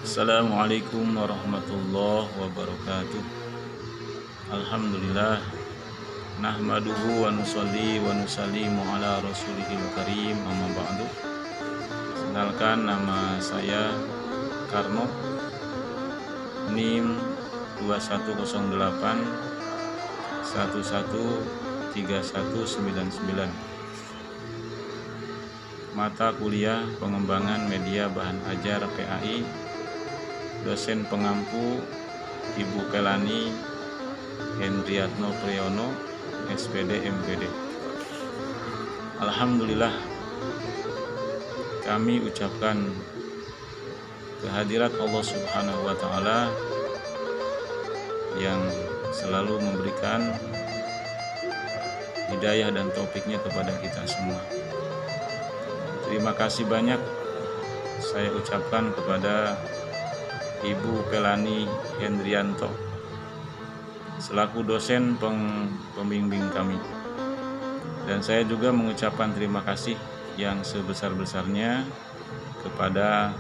Assalamualaikum warahmatullahi wabarakatuh. Alhamdulillah, nahmaduhu wa nusalli wa nusallimu ala rasulihil karim, amma ba'du. Kenalkan, nama saya Karno, NIM 2108 113199. Mata kuliah pengembangan media bahan ajar PAI, dosen pengampu Ibu Kelani Hendriatno Priyono, SPD MPD. Alhamdulillah, kami ucapkan kehadirat Allah Subhanahu wa Ta'ala yang selalu memberikan hidayah dan taufiknya kepada kita semua. Terima kasih banyak saya ucapkan kepada Ibu Kelani Hendrianto selaku dosen pembimbing kami, dan saya juga mengucapkan terima kasih yang sebesar-besarnya kepada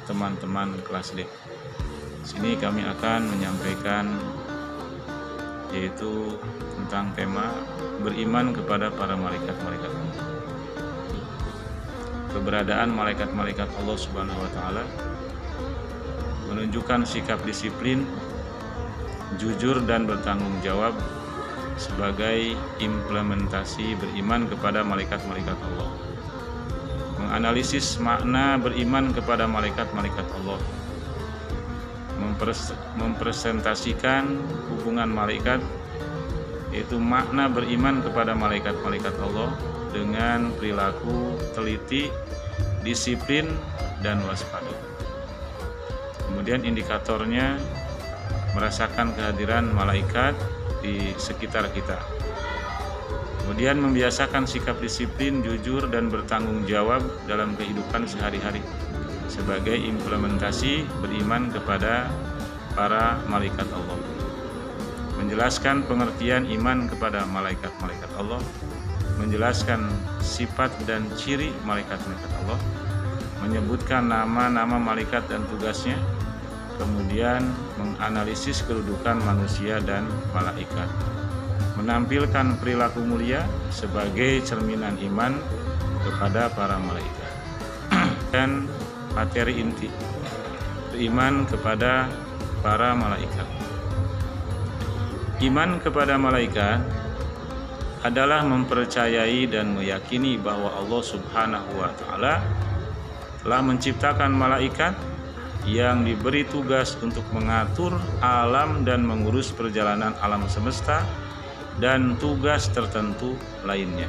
teman-teman kelas D. Sini kami akan menyampaikan yaitu tentang tema beriman kepada para malaikat-malaikat Allah. Keberadaan malaikat-malaikat Allah Subhanahu wa Ta'ala menunjukkan sikap disiplin, jujur dan bertanggung jawab sebagai implementasi beriman kepada malaikat-malaikat Allah. Menganalisis makna beriman kepada malaikat-malaikat Allah, mempresentasikan hubungan malaikat, yaitu makna beriman kepada malaikat-malaikat Allah dengan perilaku teliti, disiplin, dan waspada. Kemudian indikatornya merasakan kehadiran malaikat di sekitar kita. Kemudian membiasakan sikap disiplin, jujur, dan bertanggung jawab dalam kehidupan sehari-hari sebagai implementasi beriman kepada para malaikat Allah. Menjelaskan pengertian iman kepada malaikat-malaikat Allah, menjelaskan sifat dan ciri malaikat-malaikat Allah, menyebutkan nama-nama malaikat dan tugasnya, kemudian menganalisis kedudukan manusia dan malaikat, menampilkan perilaku mulia sebagai cerminan iman kepada para malaikat. Dan materi inti beriman kepada para malaikat. Iman kepada malaikat adalah mempercayai dan meyakini bahwa Allah Subhanahu wa Ta'ala telah menciptakan malaikat yang diberi tugas untuk mengatur alam dan mengurus perjalanan alam semesta dan tugas tertentu lainnya.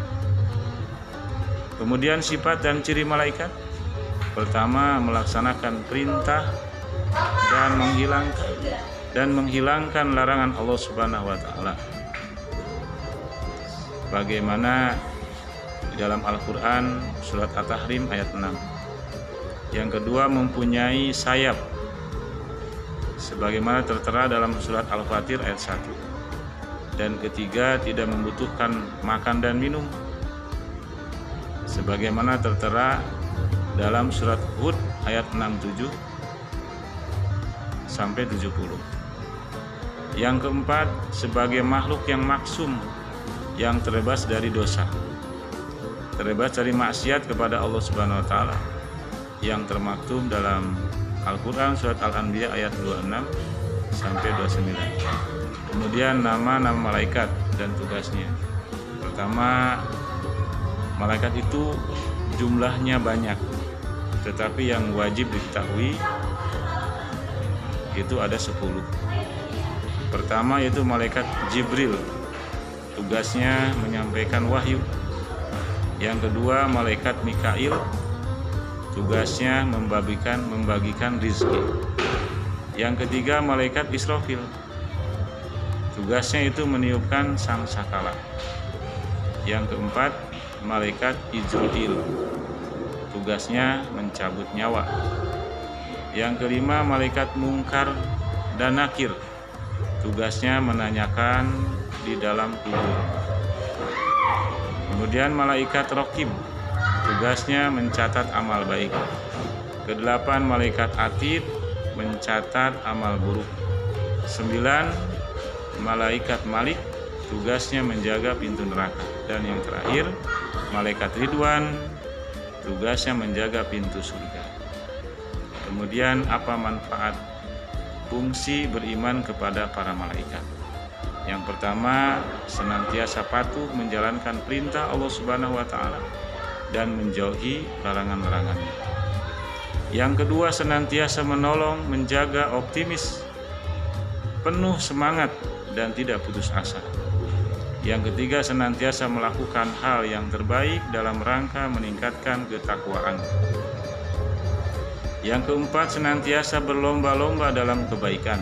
Kemudian sifat dan ciri malaikat: pertama, melaksanakan perintah dan menghilangkan larangan Allah Subhanahu wa Ta'ala, bagaimana di dalam Al-Quran surat At-Tahrim ayat 6. Yang kedua, mempunyai sayap sebagaimana tertera dalam surat Al-Fatir ayat 1. Dan ketiga, tidak membutuhkan makan dan minum sebagaimana tertera dalam surat Hud ayat 67 sampai 70. Yang keempat, sebagai makhluk yang maksum, yang terbebas dari dosa, terbebas dari maksiat kepada Allah Subhanahu wa Ta'ala, yang termaktub dalam Al-Quran surat Al-Anbiya ayat 26 sampai 29. Kemudian nama-nama malaikat dan tugasnya. Pertama, malaikat itu jumlahnya banyak, tetapi yang wajib diketahui itu ada 10. Pertama yaitu malaikat Jibril, tugasnya menyampaikan wahyu. Yang kedua, malaikat Mikail, tugasnya membagikan rizki. Yang ketiga, malaikat Israfil, tugasnya itu meniupkan sangkakala. Yang keempat, malaikat Izrail, tugasnya mencabut nyawa. Yang kelima, malaikat Mungkar dan Nakir, tugasnya menanyakan di dalam kubur. Kemudian malaikat Raqib, tugasnya mencatat amal baik. Kedelapan, malaikat Atid, mencatat amal buruk. 9, malaikat Malik, tugasnya menjaga pintu neraka. Dan yang terakhir, malaikat Ridwan, tugasnya menjaga pintu surga. Kemudian apa manfaat fungsi beriman kepada para malaikat? Yang pertama, senantiasa patuh menjalankan perintah Allah Subhanahu wa taala dan menjauhi larangan-larangannya. Yang kedua, senantiasa menolong, menjaga, optimis, penuh semangat dan tidak putus asa. Yang ketiga, senantiasa melakukan hal yang terbaik dalam rangka meningkatkan ketakwaan. Yang keempat, senantiasa berlomba-lomba dalam kebaikan.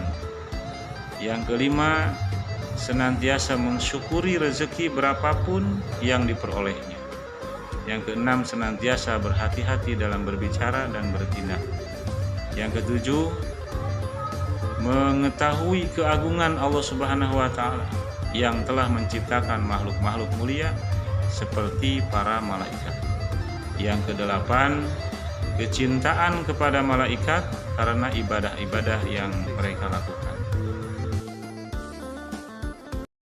Yang kelima, senantiasa mensyukuri rezeki berapapun yang diperolehnya. Yang keenam, senantiasa berhati-hati dalam berbicara dan bertindak. Yang ketujuh, mengetahui keagungan Allah Subhanahu wa taala yang telah menciptakan makhluk-makhluk mulia seperti para malaikat. Yang kedelapan, kecintaan kepada malaikat karena ibadah-ibadah yang mereka lakukan.